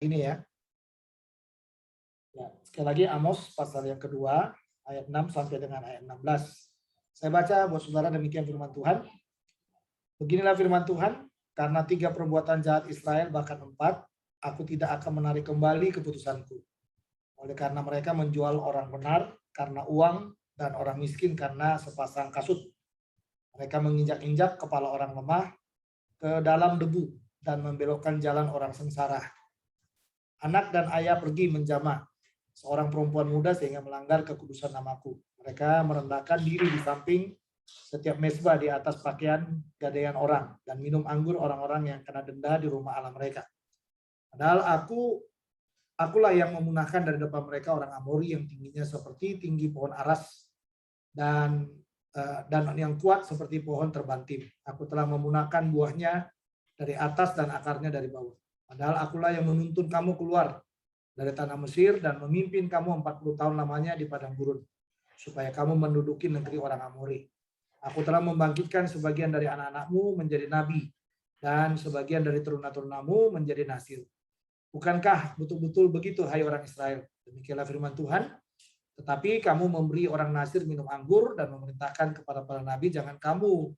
ini ya. Ya, sekali lagi Amos pasal yang kedua ayat 6 sampai dengan ayat 16. Saya baca buat saudara, demikian firman Tuhan. Beginilah firman Tuhan, karena 3 perbuatan jahat Israel, bahkan 4, aku tidak akan menarik kembali keputusanku. Oleh karena mereka menjual orang benar karena uang dan orang miskin karena sepasang kasut. Mereka menginjak-injak kepala orang lemah ke dalam debu dan membelokkan jalan orang sengsara. Anak dan ayah pergi menjamah seorang perempuan muda sehingga melanggar kekudusan namaku. Mereka merendahkan diri di samping setiap mezbah di atas pakaian gadaian orang dan minum anggur orang-orang yang kena denda di rumah Allah mereka. Padahal akulah yang memunahkan dari depan mereka orang Amori yang tingginya seperti tinggi pohon aras dan yang kuat seperti pohon terbantim. Aku telah memunahkan buahnya dari atas dan akarnya dari bawah. Padahal akulah yang menuntun kamu keluar dari tanah Mesir dan memimpin kamu 40 tahun lamanya di padang gurun, supaya kamu menduduki negeri orang Amori. Aku telah membangkitkan sebagian dari anak-anakmu menjadi nabi, dan sebagian dari teruna-terunamu menjadi nasir. Bukankah betul-betul begitu, hai orang Israel? Demikianlah firman Tuhan. Tetapi kamu memberi orang nasir minum anggur dan memerintahkan kepada para nabi, jangan kamu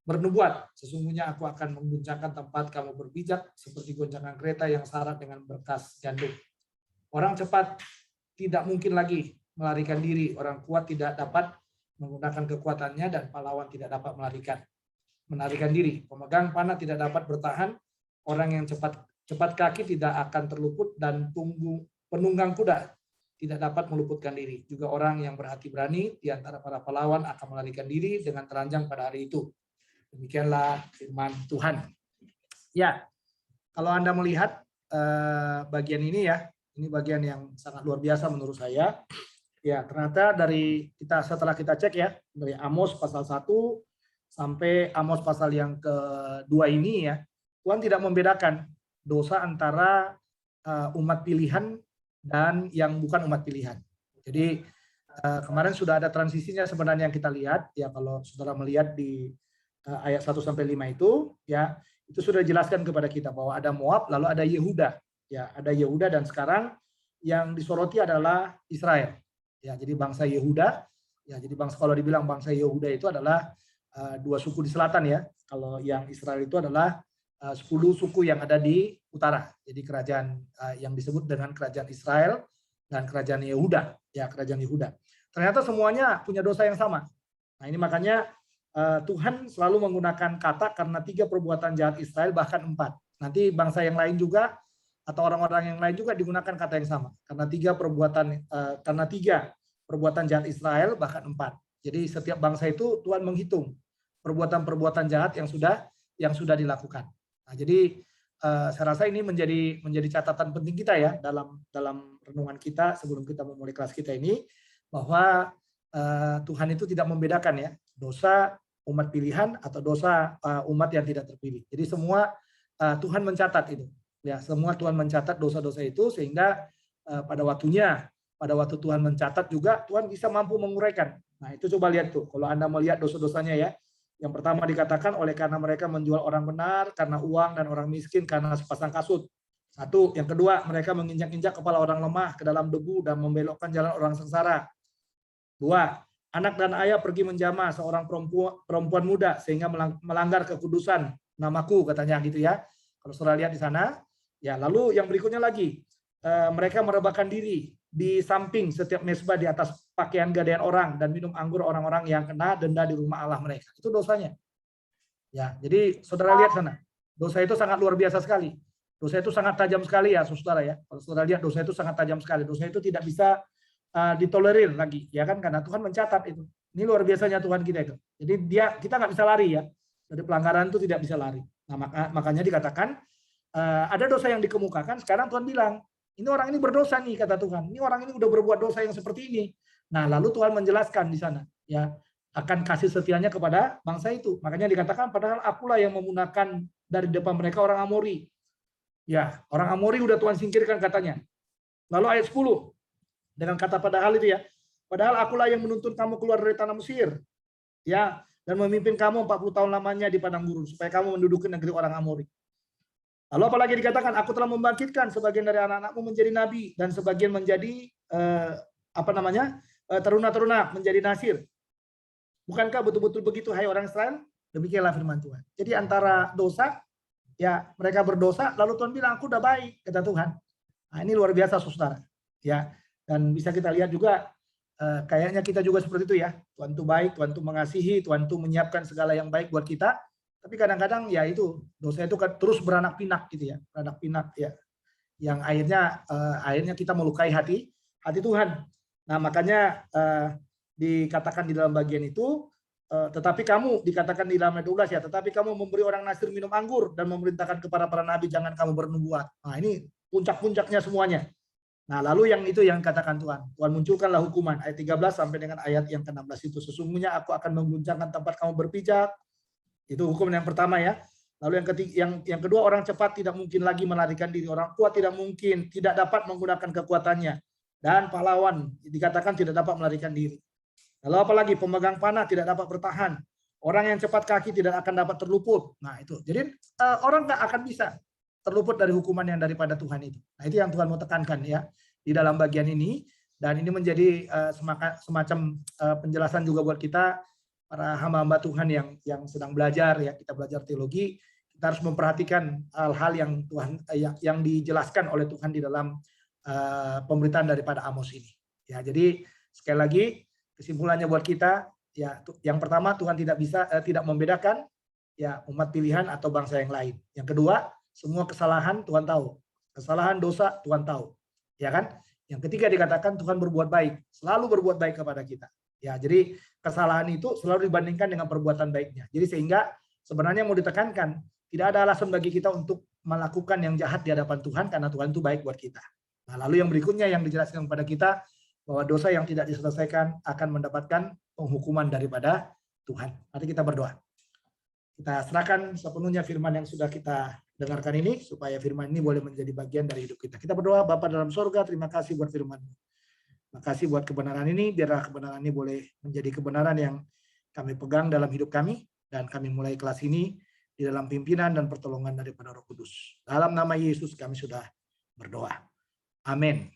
bernubuat. Sesungguhnya aku akan mengguncangkan tempat kamu berbijak seperti goncangan kereta yang syarat dengan berkas gandum. Orang cepat tidak mungkin lagi melarikan diri, orang kuat tidak dapat menggunakan kekuatannya, dan pahlawan tidak dapat menarikan diri. Pemegang panah tidak dapat bertahan, orang yang cepat kaki tidak akan terluput, dan penunggang kuda tidak dapat meluputkan diri. Juga orang yang berhati berani di antara para pahlawan akan melarikan diri dengan telanjang pada hari itu. Demikianlah firman Tuhan. Ya, kalau Anda melihat bagian ini ya, ini bagian yang sangat luar biasa menurut saya. Ya, ternyata setelah kita cek ya, dari Amos pasal 1 sampai Amos pasal yang kedua ini ya, Tuhan tidak membedakan dosa antara umat pilihan dan yang bukan umat pilihan. Jadi kemarin sudah ada transisinya sebenarnya yang kita lihat ya, kalau saudara melihat di ayat 1 sampai 5 itu ya, itu sudah dijelaskan kepada kita bahwa ada Moab lalu ada Yehuda. Ya, ada Yehuda, dan sekarang yang disoroti adalah Israel. Ya, jadi bangsa Yehuda, ya jadi kalau dibilang bangsa Yehuda itu adalah 2 suku di selatan ya. Kalau yang Israel itu adalah 10 suku yang ada di utara. Jadi kerajaan yang disebut dengan kerajaan Israel dan kerajaan Yehuda, ya kerajaan Yehuda. Ternyata semuanya punya dosa yang sama. Nah, ini makanya Tuhan selalu menggunakan kata karena 3 perbuatan jahat Israel, bahkan 4. Nanti bangsa yang lain juga atau orang-orang yang lain juga digunakan kata yang sama. Karena 3 perbuatan jahat Israel, bahkan 4. Jadi setiap bangsa itu Tuhan menghitung perbuatan-perbuatan jahat yang sudah dilakukan. Nah, jadi saya rasa ini menjadi catatan penting kita ya dalam renungan kita sebelum kita memulai kelas kita ini, bahwa Tuhan itu tidak membedakan ya dosa umat pilihan atau dosa umat yang tidak terpilih. Jadi semua Tuhan mencatat itu. Ya, semua Tuhan mencatat dosa-dosa itu, sehingga pada waktu Tuhan mencatat juga Tuhan bisa mampu menguraikan. Nah, itu coba lihat tuh, kalau Anda melihat dosa-dosanya ya. Yang pertama dikatakan, oleh karena mereka menjual orang benar karena uang dan orang miskin karena sepasang kasut. 1. Yang kedua, mereka menginjak-injak kepala orang lemah ke dalam debu dan membelokkan jalan orang sengsara. 2. Anak dan ayah pergi menjamah seorang perempuan muda sehingga melanggar kekudusan namaku, katanya gitu ya. Kalau saudara lihat di sana, ya lalu yang berikutnya lagi, mereka merebahkan diri di samping setiap mezbah di atas pakaian gadaian orang dan minum anggur orang-orang yang kena denda di rumah Allah mereka. Itu dosanya. Ya, jadi saudara lihat sana, dosa itu sangat luar biasa sekali. Dosa itu sangat tajam sekali ya, saudara ya. Kalau saudara lihat, dosa itu sangat tajam sekali. Dosa itu tidak bisa ditolerir lagi, ya kan? Karena Tuhan mencatat itu. Ini luar biasanya Tuhan kita itu. Jadi kita nggak bisa lari ya. Dari pelanggaran itu tidak bisa lari. Nah, makanya dikatakan ada dosa yang dikemukakan. Sekarang Tuhan bilang, ini orang ini berdosa nih, kata Tuhan. Ini orang ini udah berbuat dosa yang seperti ini. Nah, lalu Tuhan menjelaskan di sana, ya, akan kasih setianya kepada bangsa itu. Makanya dikatakan, padahal akulah yang memunahkan dari depan mereka orang Amori. Ya, orang Amori udah Tuhan singkirkan katanya. Lalu ayat 10, dengan kata padahal itu ya, padahal akulah yang menuntun kamu keluar dari tanah Mesir, ya, dan memimpin kamu 40 tahun lamanya di padang gurun, supaya kamu menduduki negeri orang Amori. Lalu apalagi dikatakan, aku telah membangkitkan sebagian dari anak-anakmu menjadi nabi dan sebagian menjadi teruna-teruna menjadi nasir. Bukankah betul-betul begitu, hai orang Israel? Demikianlah firman Tuhan. Jadi antara dosa, ya mereka berdosa, lalu Tuhan bilang, aku udah baik, kata Tuhan. Nah, ini luar biasa, saudara. Ya, dan bisa kita lihat juga, kayaknya kita juga seperti itu ya. Tuhan itu baik, Tuhan itu mengasihi, Tuhan itu menyiapkan segala yang baik buat kita. Tapi kadang-kadang ya itu dosa itu terus beranak pinak gitu ya, beranak pinak ya, yang akhirnya kita melukai hati Tuhan. Nah makanya dikatakan di dalam bagian itu, tetapi kamu dikatakan di dalam ayat 12 ya, tetapi kamu memberi orang Nasir minum anggur dan memerintahkan kepada para nabi jangan kamu bernubuat. Nah ini puncak-puncaknya semuanya. Nah lalu yang itu yang katakan Tuhan munculkanlah hukuman, ayat 13 sampai dengan ayat yang ke-16 itu, sesungguhnya aku akan mengguncangkan tempat kamu berpijak. Itu hukum yang pertama ya. Lalu yang ketiga, yang kedua, orang cepat tidak mungkin lagi melarikan diri, orang kuat tidak mungkin, tidak dapat menggunakan kekuatannya, dan pahlawan dikatakan tidak dapat melarikan diri. Lalu apalagi pemegang panah tidak dapat bertahan, orang yang cepat kaki tidak akan dapat terluput. Nah itu, jadi orang nggak akan bisa terluput dari hukuman yang daripada Tuhan itu. Nah itu yang Tuhan mau tekankan ya di dalam bagian ini, dan ini menjadi semacam penjelasan juga buat kita para hamba-hamba Tuhan yang sedang belajar ya, kita belajar teologi, kita harus memperhatikan hal-hal yang Tuhan yang dijelaskan oleh Tuhan di dalam pemberitaan daripada Amos ini. Ya, jadi sekali lagi kesimpulannya buat kita ya, yang pertama Tuhan tidak membedakan ya umat pilihan atau bangsa yang lain. Yang kedua, semua kesalahan Tuhan tahu. Kesalahan dosa Tuhan tahu. Ya kan? Yang ketiga dikatakan Tuhan berbuat baik, selalu berbuat baik kepada kita. Ya, jadi kesalahan itu selalu dibandingkan dengan perbuatan baiknya. Jadi sehingga sebenarnya mau ditekankan, tidak ada alasan bagi kita untuk melakukan yang jahat di hadapan Tuhan karena Tuhan itu baik buat kita. Nah, lalu yang berikutnya yang dijelaskan kepada kita bahwa dosa yang tidak diselesaikan akan mendapatkan penghukuman daripada Tuhan. Mari kita berdoa. Kita serahkan sepenuhnya firman yang sudah kita dengarkan ini supaya firman ini boleh menjadi bagian dari hidup kita. Kita berdoa, Bapa dalam surga, terima kasih buat firman-Mu. Terima kasih buat kebenaran ini, biarlah kebenaran ini boleh menjadi kebenaran yang kami pegang dalam hidup kami, dan kami mulai kelas ini di dalam pimpinan dan pertolongan daripada Roh Kudus. Dalam nama Yesus kami sudah berdoa. Amin.